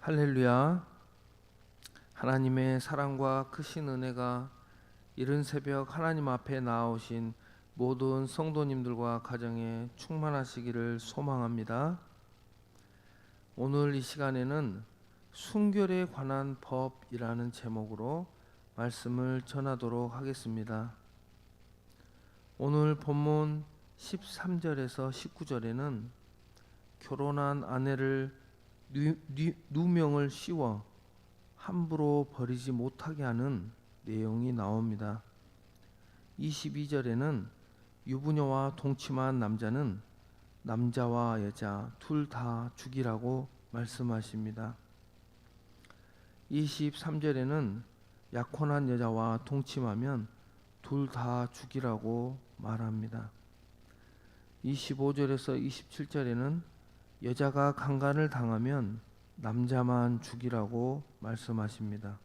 할렐루야. 하나님의 사랑과 크신 은혜가 이른 새벽 하나님 앞에 나오신 모든 성도님들과 가정에 충만하시기를 소망합니다. 오늘 이 시간에는 순결에 관한 법이라는 제목으로 말씀을 전하도록 하겠습니다. 오늘 본문 13절에서 19절에는 결혼한 아내를 누명을 씌워 함부로 버리지 못하게 하는 내용이 나옵니다. 22절에는 유부녀와 동침한 남자는 남자와 여자 둘 다 죽이라고 말씀하십니다. 23절에는 약혼한 여자와 동침하면 둘 다 죽이라고 말합니다. 25절에서 27절에는 여자가 강간을 당하면 남자만 죽이라고 말씀하십니다.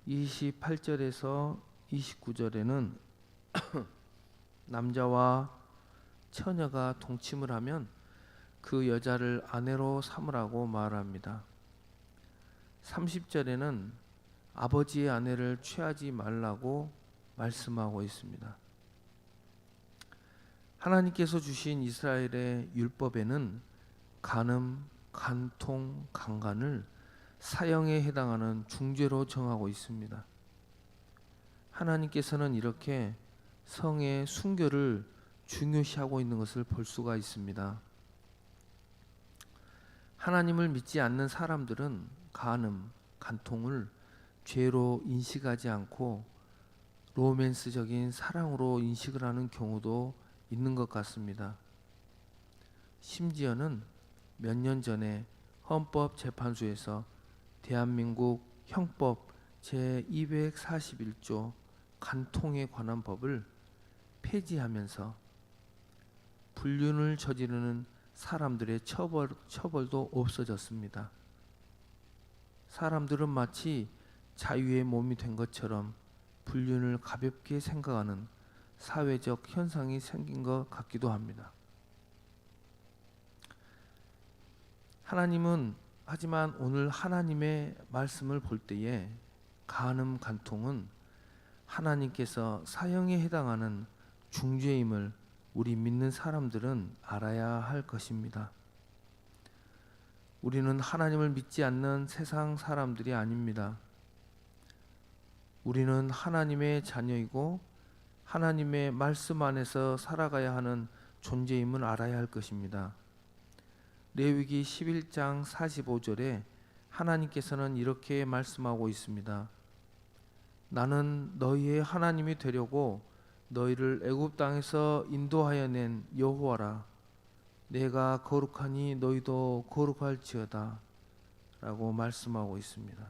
28절에서 29절에는 남자와 처녀가 동침을 하면 그 여자를 아내로 삼으라고 말합니다. 30절에는 아버지의 아내를 취하지 말라고 말씀하고 있습니다. 하나님께서 주신 이스라엘의 율법에는 간음, 간통, 강간을 사형에 해당하는 중죄로 정하고 있습니다. 하나님께서는 이렇게 성의 순결을 중요시하고 있는 것을 볼 수가 있습니다. 하나님을 믿지 않는 사람들은 간음, 간통을 죄로 인식하지 않고 로맨스적인 사랑으로 인식을 하는 경우도 있는 것 같습니다. 심지어는 몇 년 전에 헌법재판소에서 대한민국 형법 제241조 간통에 관한 법을 폐지하면서 불륜을 저지르는 사람들의 처벌도 없어졌습니다. 사람들은 마치 자유의 몸이 된 것처럼 불륜을 가볍게 생각하는 사회적 현상이 생긴 것 같기도 합니다. 하지만 오늘 하나님의 말씀을 볼 때에 간음, 간통은 하나님께서 사형에 해당하는 중죄임을 우리 믿는 사람들은 알아야 할 것입니다. 우리는 하나님을 믿지 않는 세상 사람들이 아닙니다. 우리는 하나님의 자녀이고 하나님의 말씀 안에서 살아가야 하는 존재임을 알아야 할 것입니다. 레위기 11장 45절에 하나님께서는 이렇게 말씀하고 있습니다. 나는 너희의 하나님이 되려고 너희를 애굽 땅에서 인도하여 낸 여호와라. 내가 거룩하니 너희도 거룩할지어다 라고 말씀하고 있습니다.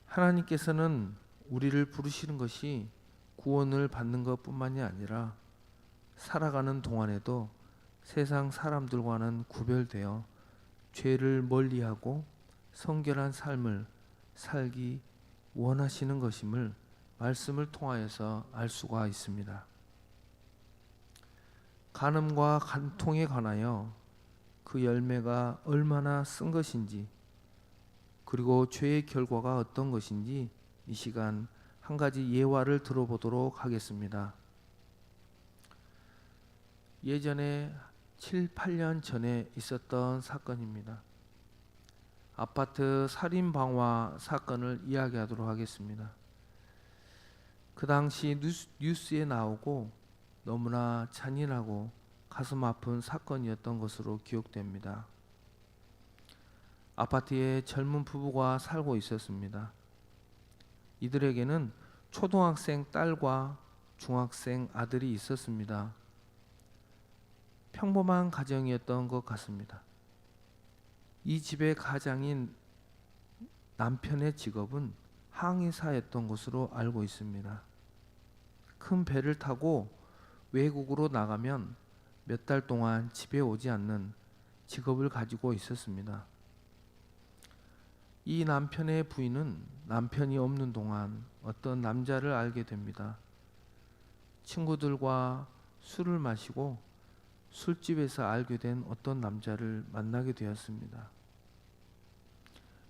하나님께서는 우리를 부르시는 것이 구원을 받는 것뿐만이 아니라 살아가는 동안에도 세상 사람들과는 구별되어 죄를 멀리하고 성결한 삶을 살기 원하시는 것임을 말씀을 통하여서 알 수가 있습니다. 간음과 간통에 관하여 그 열매가 얼마나 쓴 것인지, 그리고 죄의 결과가 어떤 것인지 이 시간 한 가지 예화를 들어보도록 하겠습니다. 예전에 7, 8년 전에 있었던 사건입니다. 아파트 살인방화 사건을 이야기하도록 하겠습니다. 그 당시 뉴스에 나오고 너무나 잔인하고 가슴 아픈 사건이었던 것으로 기억됩니다. 아파트에 젊은 부부가 살고 있었습니다. 이들에게는 초등학생 딸과 중학생 아들이 있었습니다. 평범한 가정이었던 것 같습니다. 이 집의 가장인 남편의 직업은 항해사였던 것으로 알고 있습니다. 큰 배를 타고 외국으로 나가면 몇 달 동안 집에 오지 않는 직업을 가지고 있었습니다. 이 남편의 부인은 남편이 없는 동안 어떤 남자를 알게 됩니다. 친구들과 술을 마시고 술집에서 알게 된 어떤 남자를 만나게 되었습니다.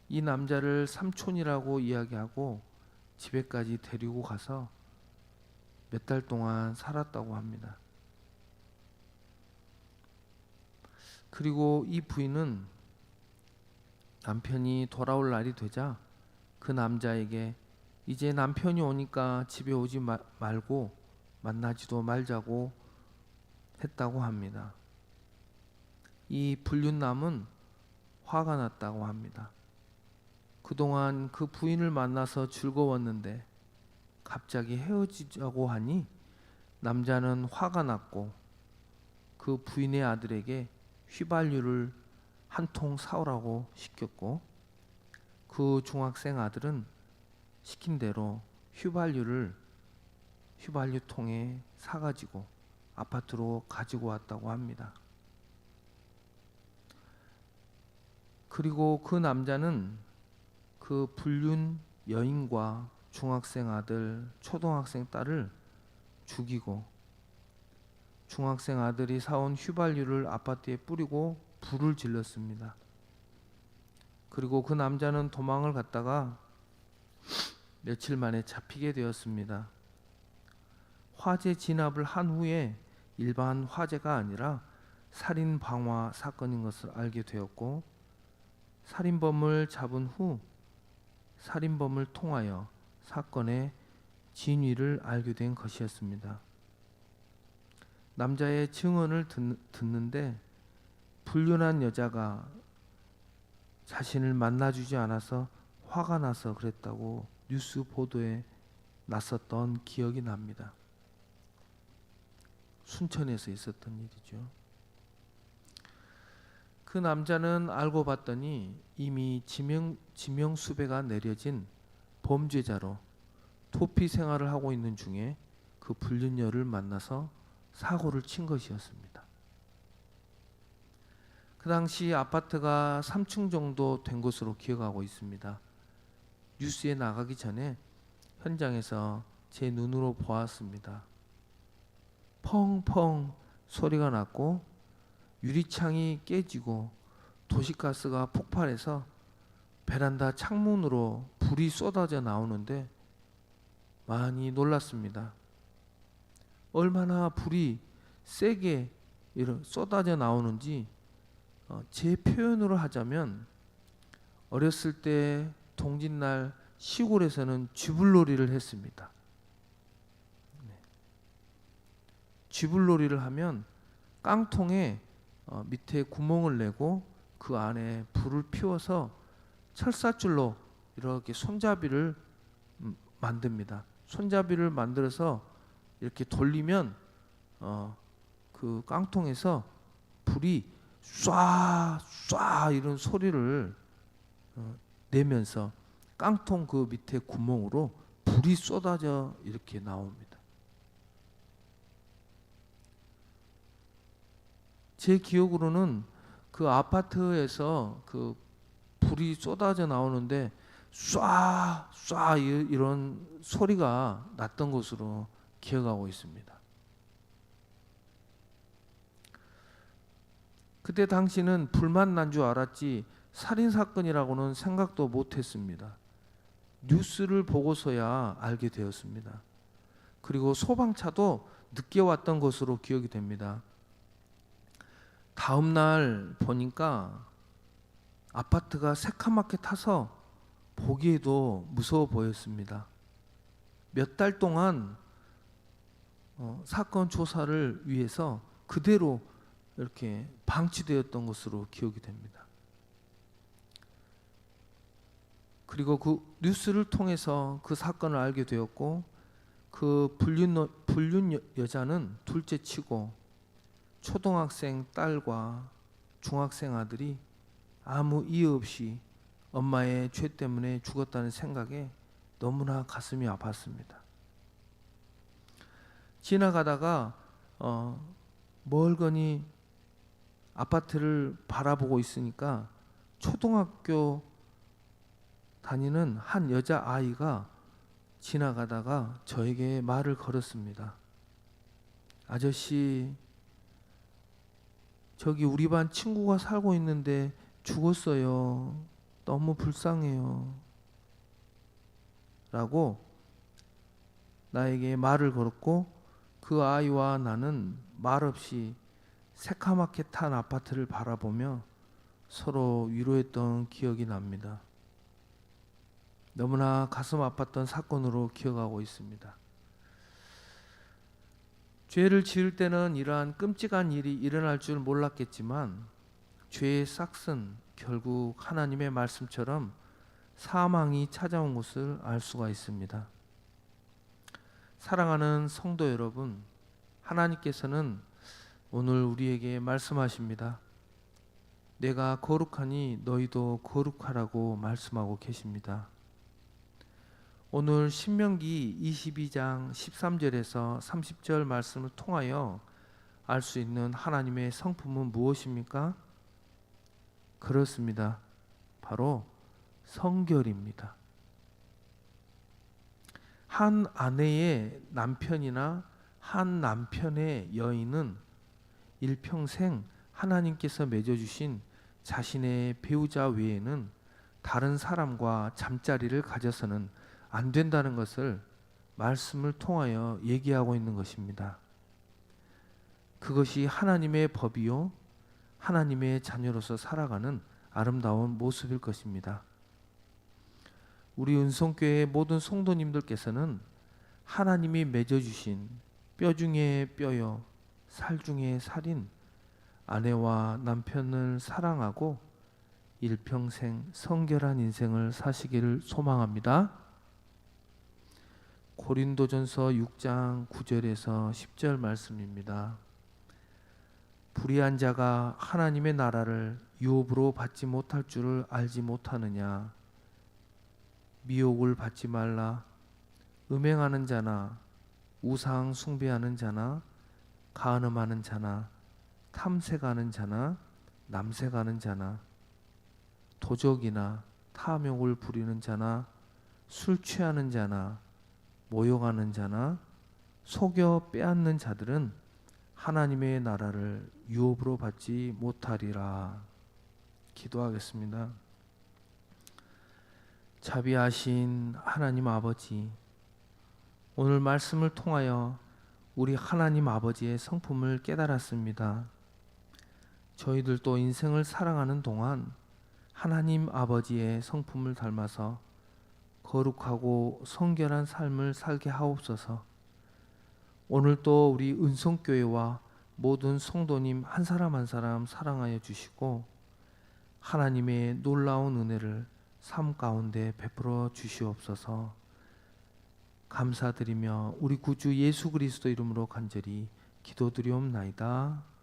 이 남자를 삼촌이라고 이야기하고 집에까지 데리고 가서 몇 달 동안 살았다고 합니다. 그리고 이 부인은 남편이 돌아올 날이 되자 그 남자에게 이제 남편이 오니까 집에 오지 말고 만나지도 말자고 했다고 합니다. 이 불륜남은 화가 났다고 합니다. 그동안 그 부인을 만나서 즐거웠는데 갑자기 헤어지자고 하니 남자는 화가 났고 그 부인의 아들에게 휘발유를 한 통 사오라고 시켰고 그 중학생 아들은 시킨 대로 휘발유통에 사가지고 아파트로 가지고 왔다고 합니다. 그리고 그 남자는 그 불륜 여인과 중학생 아들, 초등학생 딸을 죽이고 중학생 아들이 사온 휘발유를 아파트에 뿌리고 불을 질렀습니다. 그리고 그 남자는 도망을 갔다가 며칠 만에 잡히게 되었습니다. 화재 진압을 한 후에 일반 화재가 아니라 살인 방화 사건인 것을 알게 되었고 살인범을 잡은 후 살인범을 통하여 사건의 진위를 알게 된 것이었습니다. 남자의 증언을 듣는데 불륜한 여자가 자신을 만나주지 않아서 화가 나서 그랬다고 뉴스 보도에 났었던 기억이 납니다. 순천에서 있었던 일이죠. 그 남자는 알고 봤더니 이미 지명수배가 내려진 범죄자로 도피 생활을 하고 있는 중에 그 불륜녀를 만나서 사고를 친 것이었습니다. 그 당시 아파트가 3층 정도 된 것으로 기억하고 있습니다. 뉴스에 나가기 전에 현장에서 제 눈으로 보았습니다. 펑펑 소리가 났고 유리창이 깨지고 도시가스가 폭발해서 베란다 창문으로 불이 쏟아져 나오는데 많이 놀랐습니다. 얼마나 불이 세게 쏟아져 나오는지 제 표현으로 하자면 어렸을 때 동짓날 시골에서는 쥐불놀이를 했습니다. 쥐불놀이를 하면 깡통에 밑에 구멍을 내고 그 안에 불을 피워서 철사줄로 이렇게 손잡이를 만듭니다. 손잡이를 만들어서 이렇게 돌리면 그 깡통에서 불이 쏴 이런 소리를 내면서 깡통 그 밑에 구멍으로 불이 쏟아져 이렇게 나옵니다. 제 기억으로는 그 아파트에서 그 불이 쏟아져 나오는데 쏴 이런 소리가 났던 것으로 기억하고 있습니다. 그때 당시는 불만 난 줄 알았지 살인사건이라고는 생각도 못했습니다. 뉴스를 보고서야 알게 되었습니다. 그리고 소방차도 늦게 왔던 것으로 기억이 됩니다. 다음 날 보니까 아파트가 새카맣게 타서 보기에도 무서워 보였습니다. 몇 달 동안 사건 조사를 위해서 그대로 이렇게 방치되었던 것으로 기억이 됩니다. 그리고 그 뉴스를 통해서 그 사건을 알게 되었고 그 불륜 여자는 둘째치고 초등학생 딸과 중학생 아들이 아무 이유 없이 엄마의 죄 때문에 죽었다는 생각에 너무나 가슴이 아팠습니다. 지나가다가 멀거니 아파트를 바라보고 있으니까 초등학교 다니는 한 여자아이가 지나가다가 저에게 말을 걸었습니다. 아저씨, 저기 우리 반 친구가 살고 있는데 죽었어요. 너무 불쌍해요. 라고 나에게 말을 걸었고, 그 아이와 나는 말없이 새카맣게 탄 아파트를 바라보며 서로 위로했던 기억이 납니다. 너무나 가슴 아팠던 사건으로 기억하고 있습니다. 죄를 지을 때는 이러한 끔찍한 일이 일어날 줄 몰랐겠지만, 죄의 싹은 결국 하나님의 말씀처럼 사망이 찾아온 것을 알 수가 있습니다. 사랑하는 성도 여러분, 하나님께서는 오늘 우리에게 말씀하십니다. 내가 거룩하니 너희도 거룩하라고 말씀하고 계십니다. 오늘 신명기 22장 13절에서 30절 말씀을 통하여 알 수 있는 하나님의 성품은 무엇입니까? 그렇습니다. 바로 성결입니다. 한 아내의 남편이나 한 남편의 여인은 일평생 하나님께서 맺어주신 자신의 배우자 외에는 다른 사람과 잠자리를 가져서는 안 된다는 것을 말씀을 통하여 얘기하고 있는 것입니다. 그것이 하나님의 법이요, 하나님의 자녀로서 살아가는 아름다운 모습일 것입니다. 우리 은성교회의 모든 성도님들께서는 하나님이 맺어주신 뼈 중에 뼈요, 살 중에 살인 아내와 남편을 사랑하고 일평생 성결한 인생을 사시기를 소망합니다. 고린도전서 6장 9절에서 10절 말씀입니다. 불의한 자가 하나님의 나라를 유업으로 받지 못할 줄을 알지 못하느냐. 미혹을 받지 말라. 음행하는 자나 우상 숭배하는 자나 간음하는 자나 탐색하는 자나 남색하는 자나 도적이나 탐욕을 부리는 자나 술 취하는 자나 모욕하는 자나 속여 빼앗는 자들은 하나님의 나라를 유업으로 받지 못하리라. 기도하겠습니다. 자비하신 하나님 아버지, 오늘 말씀을 통하여 우리 하나님 아버지의 성품을 깨달았습니다. 저희들도 인생을 살아가는 동안 하나님 아버지의 성품을 닮아서 거룩하고 성결한 삶을 살게 하옵소서. 오늘 또 우리 은성교회와 모든 성도님 한 사람 한 사람 사랑하여 주시고 하나님의 놀라운 은혜를 삶 가운데 베풀어 주시옵소서. 감사드리며 우리 구주 예수 그리스도 이름으로 간절히 기도드리옵나이다.